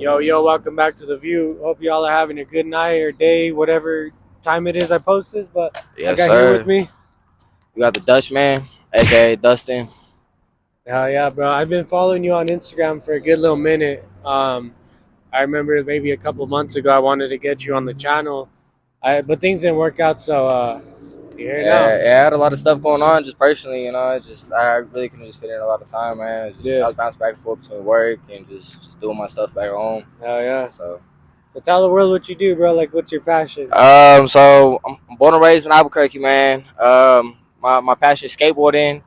Yo, welcome back to The View. Hope y'all are having a good night or day, whatever time it is I post this. But I Yes, got here with sir. me. We got the Dutchman, aka Dustin. Hell yeah, bro. I've been following you on Instagram for a good little minute. I remember maybe a couple months ago I wanted to get you on the channel, but things didn't work out, so you're here now. Yeah, I had a lot of stuff going on just personally, It's just I really couldn't just fit in a lot of time, man. I Yeah. was bouncing back and forth between work and just doing my stuff back at home. Hell yeah. So, So tell the world what you do, bro. Like, what's your passion? so I'm born and raised in Albuquerque, man. My passion is skateboarding.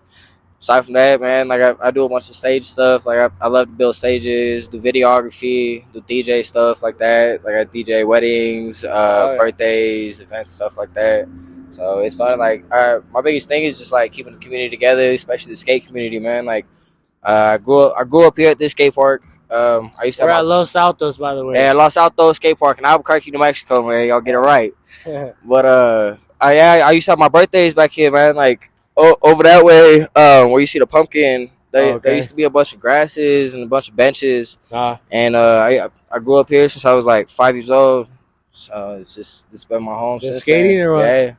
Aside from that, man, like I do a bunch of stage stuff. Like I love to build stages, do videography, do DJ stuff like that. Like I DJ weddings, Oh, yeah. birthdays, events, stuff like that. So it's fun. Like my biggest thing is just like keeping the community together, especially the skate community, man. Like I grew up here at this skate park. I used to We're have at Los Altos, by the way. Los Altos skate park in Albuquerque, New Mexico, man. Y'all get it right. But I used to have my birthdays back here, man. Like over that way, where you see the pumpkin, there used to be a bunch of grasses and a bunch of benches. And I grew up here since I was like 5 years old. So it's been my home Just since skating then. or what? Yeah,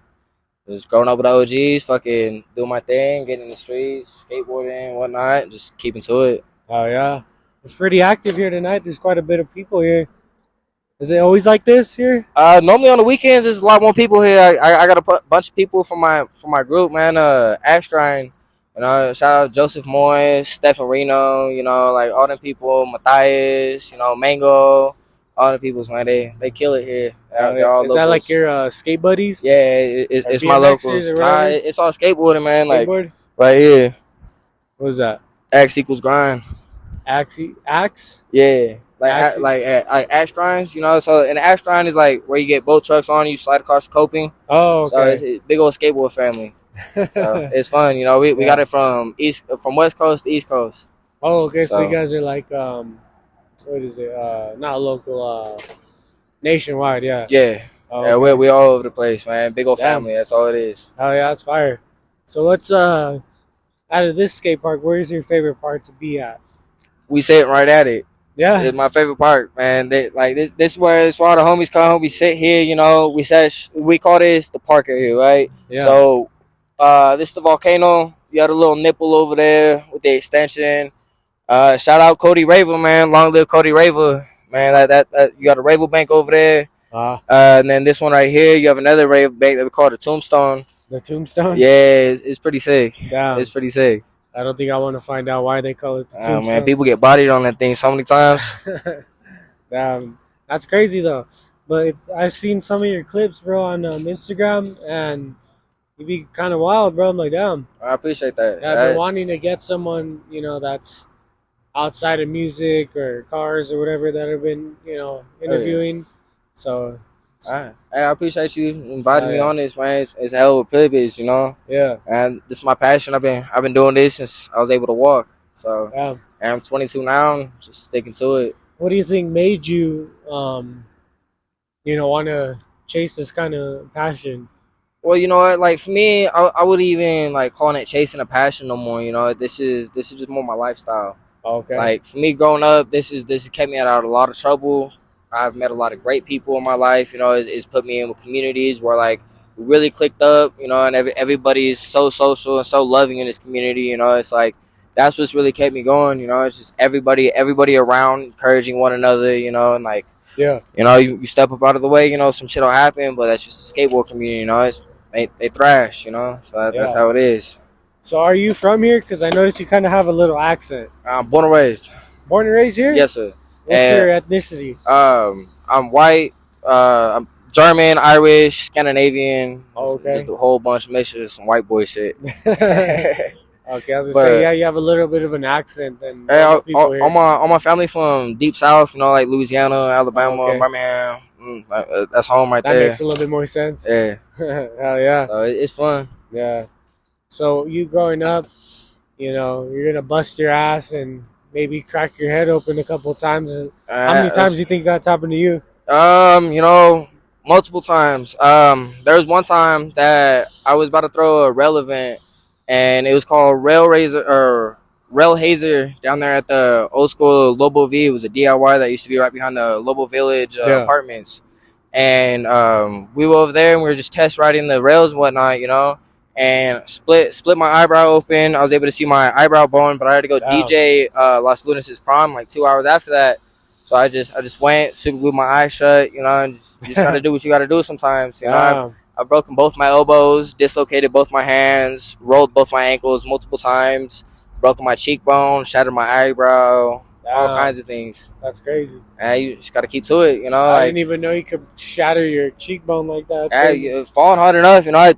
just growing up with the OGs, fucking doing my thing, getting in the streets, skateboarding, whatnot, just keeping to it. Oh yeah, it's pretty active here tonight. There's quite a bit of people here. Is it always like this here? Normally on the weekends, there's a lot more people here. I got a bunch of people from my group, man. Axe Grind, shout out Joseph Moyes, Stephen Reno, like all them people, Matthias, Mango, all the peoples, man. They kill it here. They're all Is locals. that like your skate buddies? Yeah, it's my locals. Nah, it's all skateboarding, man. Skateboard? Like right here. What is that? Axe equals grind. Axe? Yeah. Axe? Like axe grinds, So an axe grind is like where you get both trucks on, you slide across the coping. Oh, okay. So it's a big old skateboard family. So it's fun, we got it from West Coast to East Coast. Oh, okay. So you guys are like what is it? Not local, nationwide, yeah. Yeah. Oh, yeah, okay. we're all over the place, man. Big old Damn. family. That's all it is. Oh yeah, that's fire. So what's out of this skate park, where's your favorite part to be at? We sitting right at it. Yeah. It's my favorite park, man. This is where all the homies come. We sit here, we call this the park here, right? Yeah. So this is the volcano. You got a little nipple over there with the extension. Shout out Cody Raver, man. Long live Cody Raver, man. That you got a Raver bank over there. And then this one right here, you have another Raver bank that we call the Tombstone. The Tombstone? Yeah, it's pretty sick. Damn. It's pretty sick. I don't think I want to find out why they call it the Tombstone. Man, people get bodied on that thing so many times. Damn, that's crazy though. But I've seen some of your clips, bro, on Instagram, and you be kind of wild, bro. I'm like, damn. I appreciate that. Yeah, I've been wanting to get someone, that's outside of music or cars or whatever that have been, interviewing. So I appreciate you inviting me on this, man. It's a hell of a privilege, Yeah. And this is my passion. I've been doing this since I was able to walk. So Damn. and I'm 22 now, just sticking to it. What do you think made you, want to chase this kind of passion? Well, you know what? Like for me, I wouldn't even like calling it chasing a passion no more. This is just more my lifestyle. Okay. Like for me, growing up, this kept me out of a lot of trouble. I've met a lot of great people in my life. It's put me in communities where like we really clicked up. And everybody is so social and so loving in this community. It's like that's what's really kept me going. It's just everybody around encouraging one another. And like yeah, you step up out of the way. Some shit will happen, but that's just the skateboard community. They thrash. So that's how it is. So are you from here? Because I noticed you kind of have a little accent. I'm born and raised. Born and raised here? Yes, sir. What's your ethnicity? I'm white. I'm German, Irish, Scandinavian. Okay. Just a whole bunch of mixtures of some white boy shit. Okay, I was gonna say, yeah, you have a little bit of an accent than people here. All my family from deep south, like Louisiana, Alabama, Birmingham. That's home right there. That makes a little bit more sense. Yeah. Hell yeah. So it's fun. Yeah. So you growing up, you're gonna bust your ass and maybe crack your head open a couple of times. How many times do you think that's happened to you? Multiple times. There was one time that I was about to throw a rail event, and it was called Rail Razor or rail hazer down there at the old school Lobo V. It was a DIY that used to be right behind the Lobo Village apartments. And we were over there and we were just test riding the rails and whatnot, and split my eyebrow open. I was able to see my eyebrow bone, but I had to go DJ Los Lunas' prom like 2 hours after that. So I just went, super glued my eyes shut, and just gotta do what you gotta do sometimes. I've broken both my elbows, dislocated both my hands, rolled both my ankles multiple times, broken my cheekbone, shattered my eyebrow, all kinds of things. That's crazy. And you just got to keep to it, I didn't even know you could shatter your cheekbone like that. That's falling hard enough, I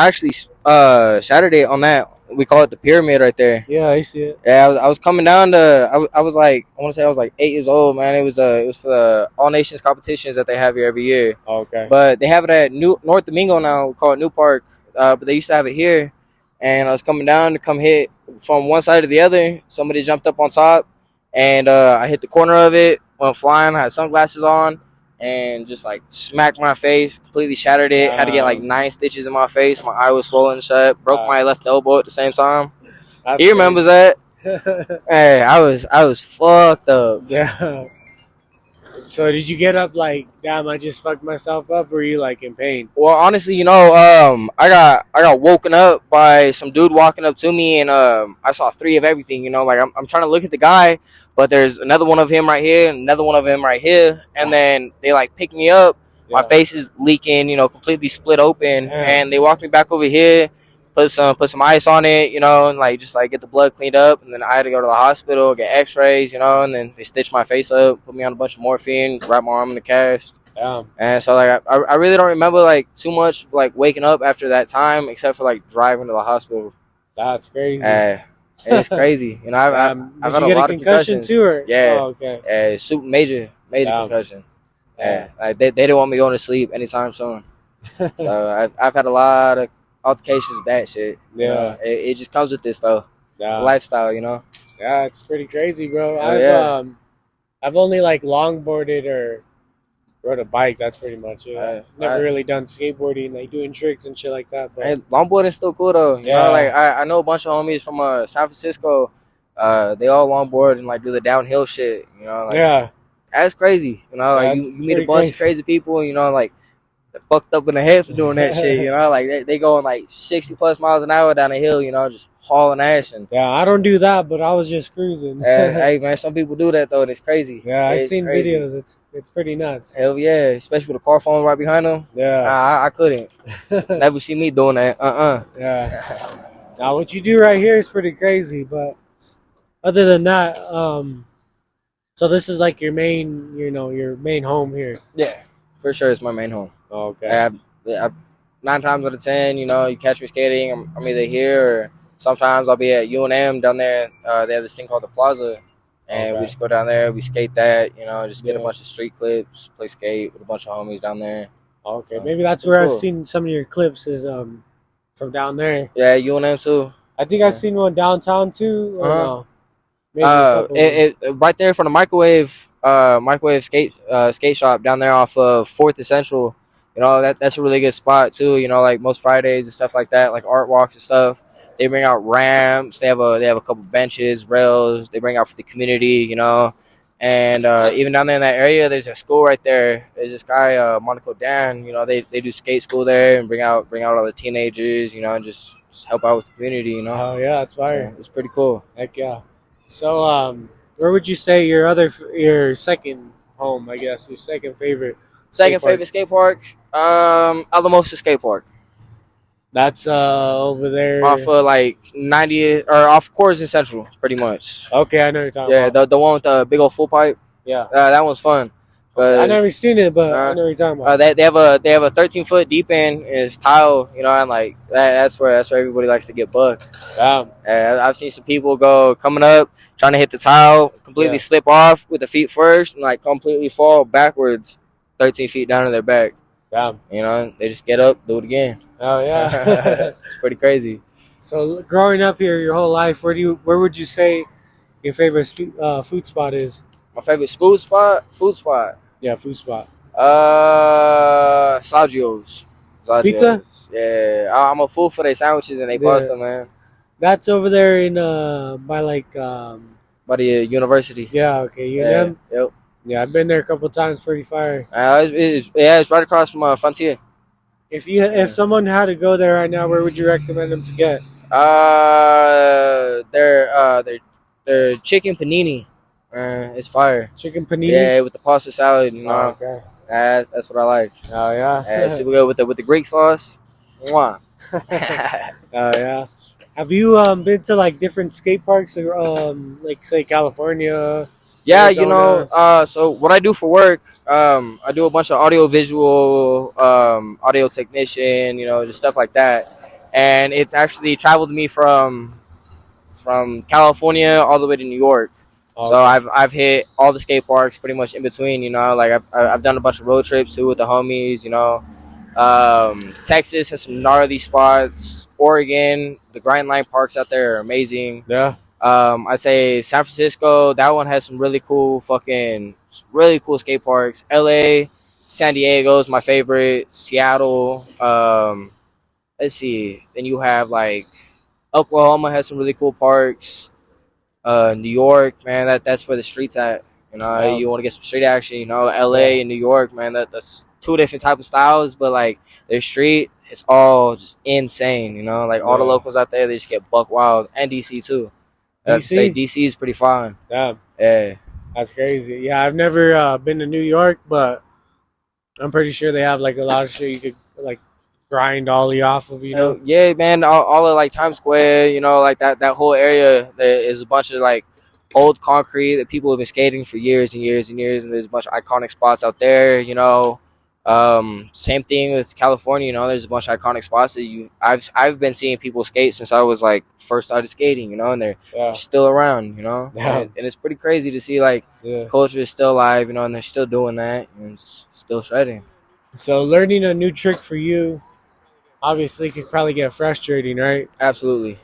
actually shattered it on that. We call it the pyramid right there. Yeah, I see it. Yeah, I was coming down to. I was like, I want to say I was like 8 years old, man. It was for the All Nations competitions that they have here every year. Okay. But they have it at North Domingo now. We call it New Park. But they used to have it here, and I was coming down to come hit from one side to the other. Somebody jumped up on top, and I hit the corner of it, went flying. I had sunglasses on, and just like smacked my face, completely shattered it. Had to get like 9 stitches in my face. My eye was swollen shut. Broke my left elbow at the same time. He remembers that. Hey, I was fucked up. Yeah. So did you get up like, damn, I just fucked myself up, or were you like in pain? Well, honestly, I got woken up by some dude walking up to me, and I saw 3 of everything. Like I'm trying to look at the guy, but there's another one of him right here, and another one of him right here, and then they like pick me up. Yeah. My face is leaking, completely split open, and they walked me back over here. Put some ice on it, and like just like get the blood cleaned up, and then I had to go to the hospital, get X-rays, and then they stitched my face up, put me on a bunch of morphine, wrap my arm in the cast. Yeah. And so like I really don't remember like too much like waking up after that time, except for like driving to the hospital. That's crazy. It's crazy. I've had a lot of concussions too, or? Yeah. Oh, okay. Super major concussion. Like they didn't want me going to sleep anytime soon. So I've had a lot of altercations with that shit. Yeah. It just comes with this though. Yeah. It's a lifestyle, Yeah, it's pretty crazy, bro. I've only like longboarded or rode a bike. That's pretty much it. Never really done skateboarding, like doing tricks and shit like that. But longboarding's still cool though. Like I know a bunch of homies from San Francisco. They all longboard and like do the downhill shit. Like, that's crazy. Like you meet a bunch of crazy people. Like they're fucked up in the head for doing that shit. Like they going like 60 plus miles an hour down the hill. Just hauling ass. And I don't do that, but I was just cruising. Hey man, some people do that though, and it's crazy. Yeah, I've seen videos. It's pretty nuts. Hell yeah, especially with the car phone right behind them. Yeah, I couldn't. Never see me doing that. Yeah. Now what you do right here is pretty crazy, but other than that, so this is like your main, your main home here. Yeah, for sure, it's my main home. Oh, okay. I've 9 times out of 10, you catch me skating. I'm either here or sometimes I'll be at UNM down there. They have this thing called the Plaza, and we just go down there. We skate that, just get a bunch of street clips, play skate with a bunch of homies down there. Okay, maybe that's where I've seen some of your clips is from down there. Yeah, UNM too. I think I've seen one downtown too. Or no? Maybe right there from the microwave skate shop down there off of 4th and Central. That's a really good spot too. Like most Fridays and stuff like that, like art walks and stuff. They bring out ramps. They have a couple benches, rails. They bring out for the community. And even down there in that area, there's a school right there. There's this guy, Monaco Dan. They do skate school there and bring out all the teenagers. And just help out with the community. Oh yeah, that's fire. So it's pretty cool. Heck yeah. So where would you say your second home? I guess your second favorite. Favorite skate park, Altos Skate Park. That's over there off of like 90th or off Coors and Central, pretty much. Okay, I know what you're talking about. Yeah, the one with the big old full pipe. Yeah, that one's fun. But I never seen it, but I know what you're talking about. They have a 13-foot deep end. It's tile, and like that's where everybody likes to get bucked. Yeah, I've seen some people coming up trying to hit the tile, completely slip off with the feet first, and like completely fall backwards 13 feet down to their back. Damn. They just get up, do it again. Oh yeah. It's pretty crazy. So growing up here your whole life, where would you say your favorite food spot is? My favorite food spot? Yeah, food spot. Saggio's. Pizza? Yeah. I'm a fool for their sandwiches and their pasta, man. That's over there in by like by the university. yeah, okay, Yeah, UNM. yep. Yeah, I've been there a couple times. Pretty fire. It's right across from Frontier. If someone had to go there right now, where would you recommend them to get? Their chicken panini. It's fire. Chicken panini. Yeah, with the pasta salad, you Oh, know. okay. That's what I like. Oh yeah. Super good with the Greek sauce. Mwah. Oh yeah. Have you been to like different skate parks or like say California, Yeah, Arizona? so what I do for work, I do a bunch of audio visual, audio technician, just stuff like that. And it's actually traveled me from California all the way to New York. Oh, So okay. I've hit all the skate parks pretty much in between, like I've done a bunch of road trips too with the homies, Texas has some gnarly spots. Oregon, the Grind Line parks out there are amazing. Yeah. I'd say San Francisco, that one has some really cool skate parks. LA, San Diego is my favorite. Seattle, let's see. Then you have like Oklahoma has some really cool parks. New York, man, that's where the streets at. Yeah. You want to get some street action. LA Yeah. and New York, man, that's two different type of styles, but like their street, it's all just insane. Like all the Yeah. locals out there, they just get buck wild, and DC too. I have to say DC. DC is pretty fun. Damn, Yeah. that's crazy. Yeah, I've never been to New York, but I'm pretty sure they have like a lot of shit you could like grind ollie off of. Yeah, man. All of like Times Square, like that whole area. There is a bunch of like old concrete that people have been skating for years and years and years, and there's a bunch of iconic spots out there. Same thing with California. There's a bunch of iconic spots that I've been seeing people skate since I was like first started skating. And they're Yeah. still around. Yeah. And it's pretty crazy to see like Yeah. the culture is still alive. And they're still doing that and still shredding. So learning a new trick for you obviously could probably get frustrating, right? Absolutely.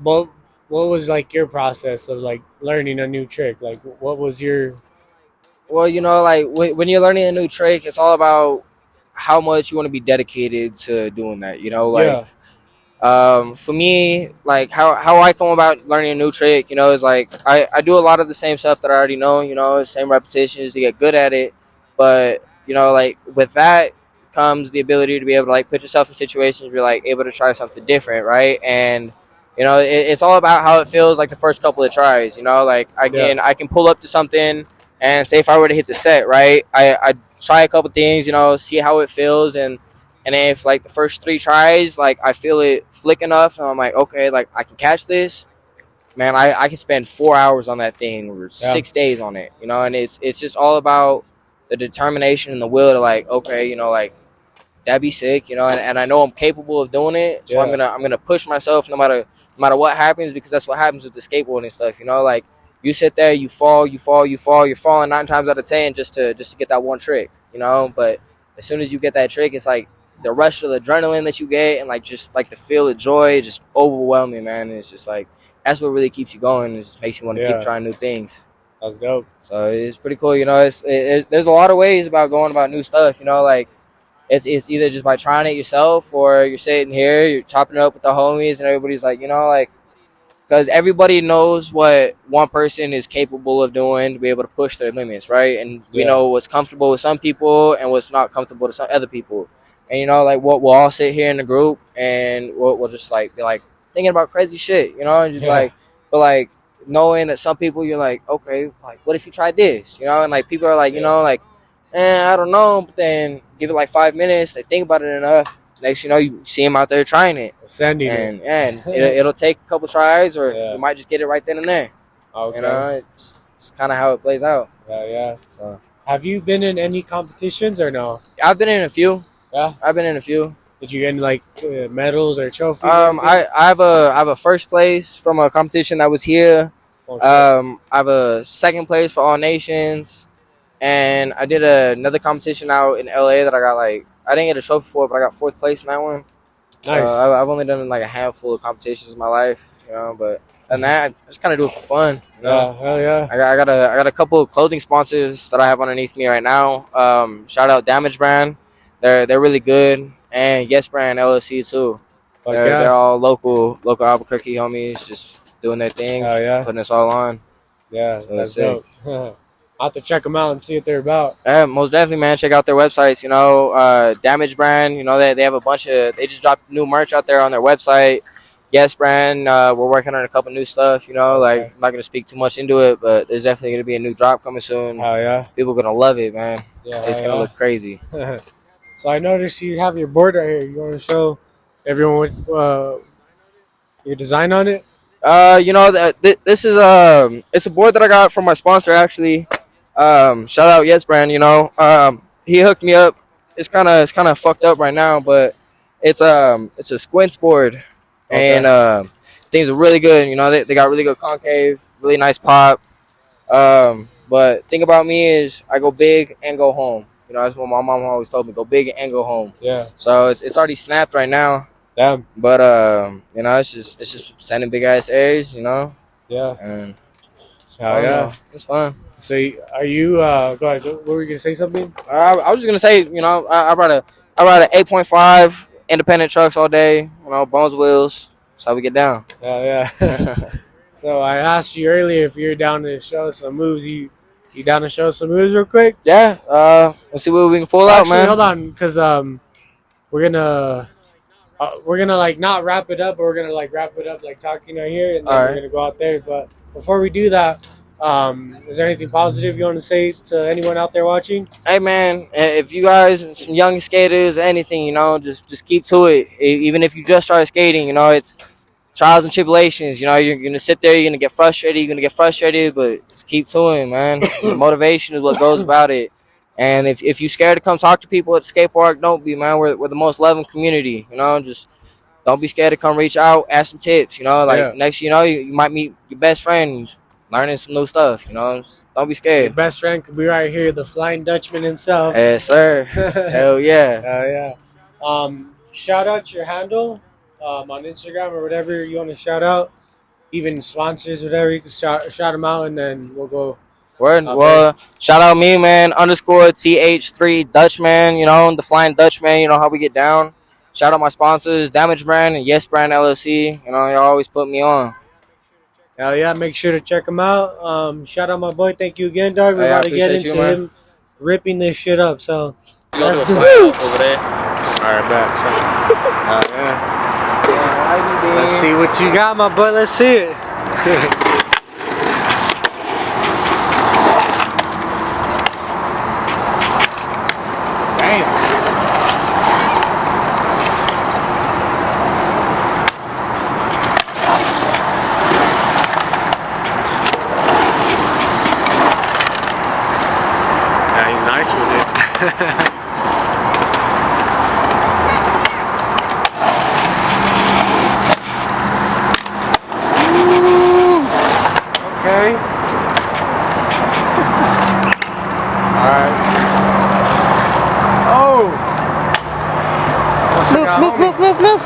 What was like your process of like learning a new trick? Like what was your Well, like when you're learning a new trick, it's all about how much you want to be dedicated to doing that. yeah. For me, like how I come about learning a new trick, is like I do a lot of the same stuff that I already know, same repetitions to get good at it. But, like with that comes the ability to be able to like put yourself in situations where you're like able to try something different, right? And it's all about how it feels like the first couple of tries. Like I can pull up to something and say if I were to hit the set, right? I try a couple things, see how it feels, and if like the first 3 tries, like I feel it flick enough, and I'm like, okay, like I can catch this, man. I can spend 4 hours on that thing or 6 days on it, and it's just all about the determination and the will to like, okay, like that'd be sick, and I know I'm capable of doing it, so Yeah. I'm gonna push myself no matter what happens, because that's what happens with the skateboarding stuff, like you sit there, you fall, you're falling 9 times out of 10 just to get that one trick, but as soon as you get that trick, it's like the rush of the adrenaline that you get, and like just like the feel of joy, just overwhelming, man. And it's just like that's what really keeps you going. It just makes you want to keep trying new things. That's dope. So it's pretty cool, there's a lot of ways about going about new stuff, like it's either just by trying it yourself, or you're sitting here, you're chopping it up with the homies, and everybody's like, like, because everybody knows what one person is capable of doing to be able to push their limits, right? And we know what's comfortable with some people and what's not comfortable to some other people. And like we'll all sit here in the group and we'll just like be like thinking about crazy shit, and just be like, but like knowing that some people you're like, okay, like what if you tried this, and like people are like, like, I don't know, but then give it like 5 minutes, they think about it enough. Next, you see him out there trying it, sending and it'll take a couple tries, or you might just get it right then and there. Okay. It's kind of how it plays out. Yeah. So, have you been in any competitions or no? I've been in a few. Yeah. I've been in a few. Did you get like medals or trophies? I have a first place from a competition that was here. I have a second place for All Nations, and I did another competition out in LA that I didn't get a trophy for, but I got 4th place in that one. Nice. So I've only done like a handful of competitions in my life, but other than that, I just kind of do it for fun. Yeah, hell yeah. I got a couple of clothing sponsors that I have underneath me right now. Shout out Damage Brand, they're really good, and Yes Brand LLC too. They're all local Albuquerque homies, just doing their thing, putting us all on. Yeah, So that's dope. I'll have to check them out and see what they're about. Yeah, most definitely, man. Check out their websites. Damage Brand. They have a bunch of. They just dropped new merch out there on their website. Yes Brand. We're working on a couple new stuff. Like I'm not gonna speak too much into it, but there's definitely gonna be a new drop coming soon. Oh yeah, people are gonna love it, man. Yeah, it's gonna look crazy. So I noticed you have your board right here. You want to show everyone what your design on it? This is it's a board that I got from my sponsor actually. Shout out Yes Brand. He hooked me up. It's kind of fucked up right now, but it's a squints board, and things are really good. They got really good concave, really nice pop. But thing about me is I go big and go home. That's what my mom always told me: go big and go home. Yeah. So it's already snapped right now. Damn. But it's just sending big ass airs. Yeah. And it's fun. So are you? Go ahead. What were you gonna say? Something? I was just gonna say, I ride a 8.5 independent trucks all day. Bones wheels. That's how we get down. Yeah. So I asked you earlier if you're down to show some moves. You down to show some moves real quick? Yeah. Let's see what we can pull out, man. Hold on, because we're gonna like not wrap it up, but we're gonna like wrap it up like talking right here, and then we're gonna go out there. But before we do that, is there anything positive you want to say to anyone out there watching? Hey man, if you guys, some young skaters, anything, just keep to it. Even if you just started skating, it's trials and tribulations. You're gonna sit there, you're gonna get frustrated, but just keep to it, man. Motivation is what goes about it. And if you're scared to come talk to people at the skate park, don't be, man. We're the most loving community. Just don't be scared to come reach out, ask some tips. Next, you might meet your best friend, learning some new stuff. Just don't be scared. Your best friend could be right here, the Flying Dutchman himself. Yes, sir. Hell yeah. Shout out your handle on Instagram or whatever you want to shout out. Even sponsors, whatever, you can shout them out, and then we'll go. Well, shout out me, man, _TH3 Dutchman, the Flying Dutchman, how we get down. Shout out my sponsors, Damage Brand and Yes Brand LLC. Y'all always put me on. Hell yeah, make sure to check him out. Shout out my boy. Thank you again, dog. We're about to get into him ripping this shit up. So, let's do it. Over there. All right, back. Let's see what you got, my boy. Let's see it. Move.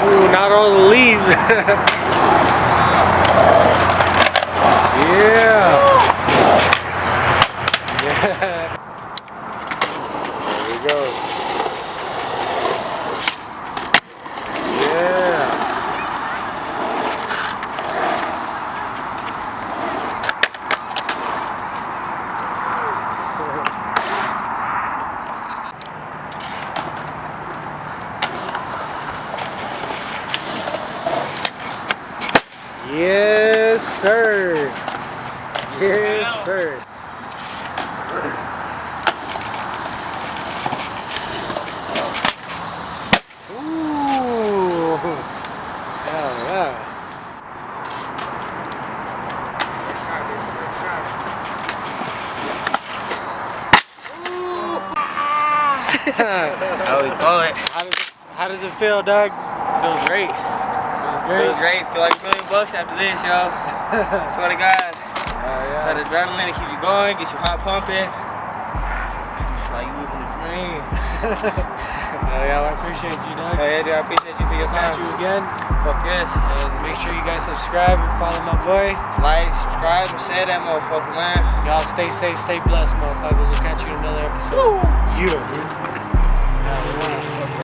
Ooh, not all the leaves. Yeah. There we go. Yes, sir. Yes, sir. Ooh. Yeah. How we call it? How does it feel, Doug? Feels great. Feels great. Feel like $1 million after this, yo. Swear to God. That adrenaline, it keeps you going, gets you hot pumping. It's like you living a dream. Yeah, well, I appreciate you, Doug. Yeah, dude, I appreciate you for your time. Catch you again. Fuck yes. And make sure you guys subscribe and follow my boy. Like, subscribe, and share that motherfucker, man. Y'all stay safe, stay blessed, motherfuckers. We'll catch you in another episode. Woo. Yeah.